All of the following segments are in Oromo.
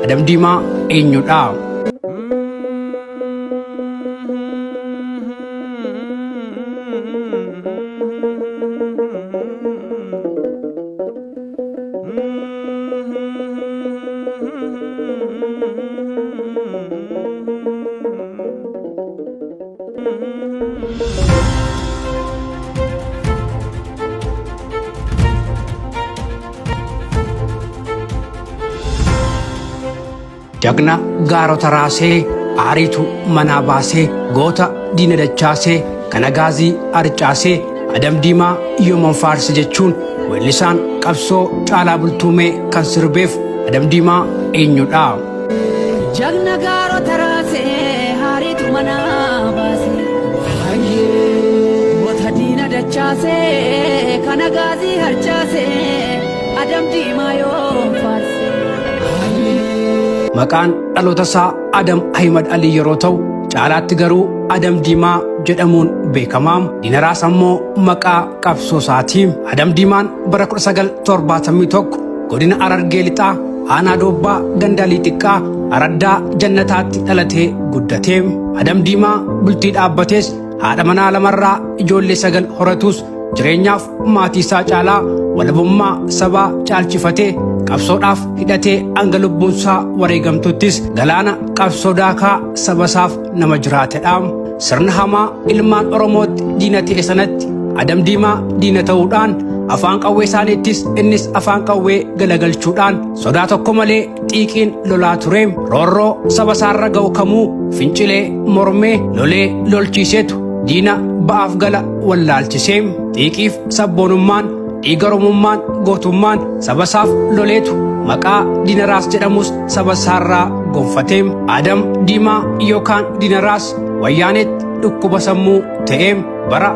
Adam Diimaa eenyudha? Jagna gaarota raasee aariitu manaa baasee goota diina dachaasee kana gaazii arcaasee Adam Diimaa yooman faarsi jechuun weellisaan qabsoo Caalaa Bultumee kan sirbeef Adam Diimaa eenyudha? Jagna gaarota raasee aariitu manaa baasee goota diina dachaasee kana gaazii arcaasee Adam Diimaa yooman faarsi. Maqaan dhaloota isaa Adam Ahimad Ali yeroo ta'u caalaatti garuu Adam Diimaa jedhamuun beekamaam. Diinaraas ammoo maqaa qabsoo isaatiin. Adam Diimaan bara 1971 godina Harargee Lixaa aanaa Doobbaa Gandaalii Xiqqaa Araddaa Jannataatti dhalatee guddatee. Adam Diimaa bultii dhaabbatees haadha manaa lamarraa ijoollee 9 horatus jireenyaaf maatii isaa caalaa walabummaa sabaa caalchifatee qabsoodhaaf hidhatee hanga lubbuunsaa wareegamtuttis galaana qabsoo daakaa sabasaaf nama jiraatedha. Sirna hamaa ilmaan Oromootti diina ta'e sanatti Adam Diimaa diina ta'uudhaan afaan qawwee isaaniittis innis afaan qawwee galagalchuudhaan sodaa tokko malee xiiqiin lolaa ture. Roorroo saba isaarra ga'u kamuu fincilee mormee lolee lolchiiseetu diina ba'aaf gala wallaalchisee. Xiiqiif sabboonummaan dhiiga Oromummaan gootummaan sabasaaf loleetu maqaa Diinaraas jedhamus sabasaarraa gonfatee. Adam Diimaa yookaan Diinaraas wayyaanetti dhukkuba sammuu ta'ee bara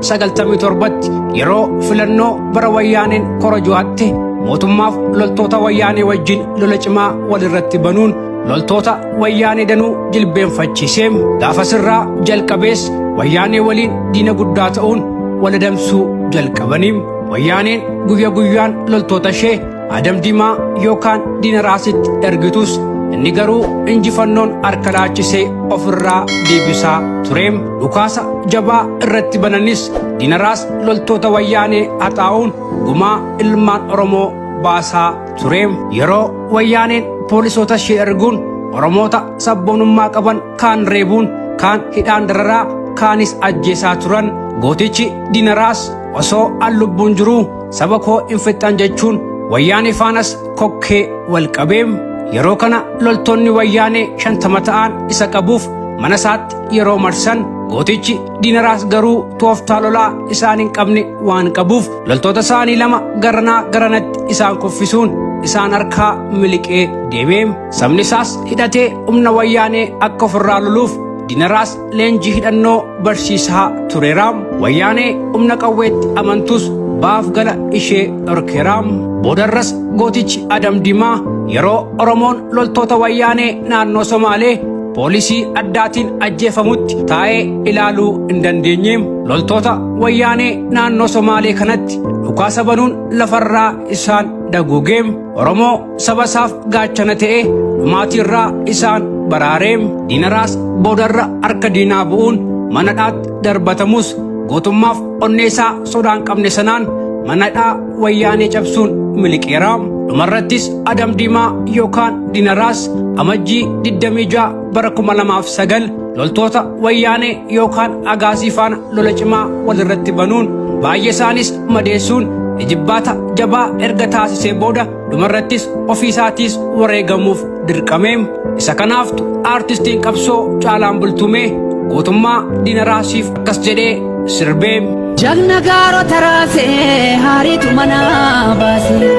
1997tti yeroo filannoo bara wayyaaneen korojo'aatti mootummaaf loltoota wayyaanee wajjin lola cimaa walirratti banuun loltoota wayyaanee danuu jilbeenfachiisee. Gaafasirraa jalqabees wayyaanee waliin diina guddaa ta'uun waladamsuu jalqabanii. Wayyaaneen guyyaa guyyaan loltoota ishee Adam Diimaa yookaan Diinaraasitti ergitus inni garuu injifannoon harka laachisee ofirraa deebisaa ture. Dhukaasa jabaa irratti bananis Diinaraas loltoota wayyaanee haxaa'uun gumaa ilmaan Oromoo baasaa ture. Yeroo wayyaaneen poolisoota ishee erguun Oromoota sabboonummaa qaban kaan reebuun kaan hidhaan dararaa kaanis ajjeesaa turan. Gootichi Diinaraas osoo an lubbuun jiruu saba koo hin fixan jechuun wayyaanee faanas kokkee wal qabee. Yeroo kana loltoonni wayyaanee 50 ta'an isa qabuuf mana isaatti yeroo marsan gootichi Diinaraas garuu tooftaa lolaa isaan hin qabne waan qabuuf loltoota isaanii 2 garanaa garanatti isaan kuffisuun isaan harkaa miliqee deemee. Sabni isaas hidhatee humna wayyaanee akka ofirraa loluuf Diinaraas leenjii hidhannoo barsiisaa tureera. Wayyaanee humna qawweetti amantus baaf gala ishee dhorkeera. Boodarras gootichi Adam Diimaa yeroo Oromoon loltoota wayyaanee naannoo Somaalee poolisii addaatiin ajjeefamutti taa'ee ilaaluu hin dandeenye. Loltoota wayyaanee naannoo Somaalee kanatti dhukaasa banuun lafarraa isaan daguugee. Oromoo sabasaaf gaachana ta'ee dhumaatiirraa isaan baraaree. Diinaraas boodarra harka diinaa bu'uun manadhaatti darbatamus gootummaaf onneesaa sodaan qabne sanaan manadhaa wayyaanee cabsuun miliqeera. Dhumarrattis Adam Diimaa yookaan Diinaraas amajjii 26 bara 2009 loltoota wayyaanee yookaan agaasii faana lola cimaa walirratti banuun baay'ee isaanis madeessuun ijibbaata jabaa erga taasisee booda dhumarrattis ofiisaatis wareegamuuf dirqamee. Isa kanaaftu aartistiin qabsoo Caalaan Bultumee gootummaa Diinaraasiif akkas jedhee sirbee. Jagna gaarota raasee aariitu manaa baasee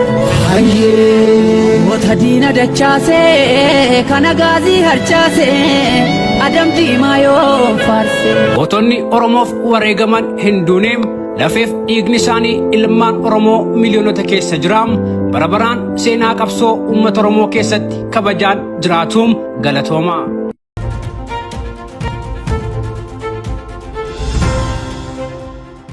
goota diina dachaasee kana gaazii harcaasee Adam Diimaa yooman faarsi. Gootonni Oromoof wareegaman hin duuneem lafeef dhiigni isaanii ilmaan Oromoo miliyoonota keessa jiraam. Bara baraan seenaa qabsoo uummata Oromoo keessatti kabajaan jiraatuum galatoomaa.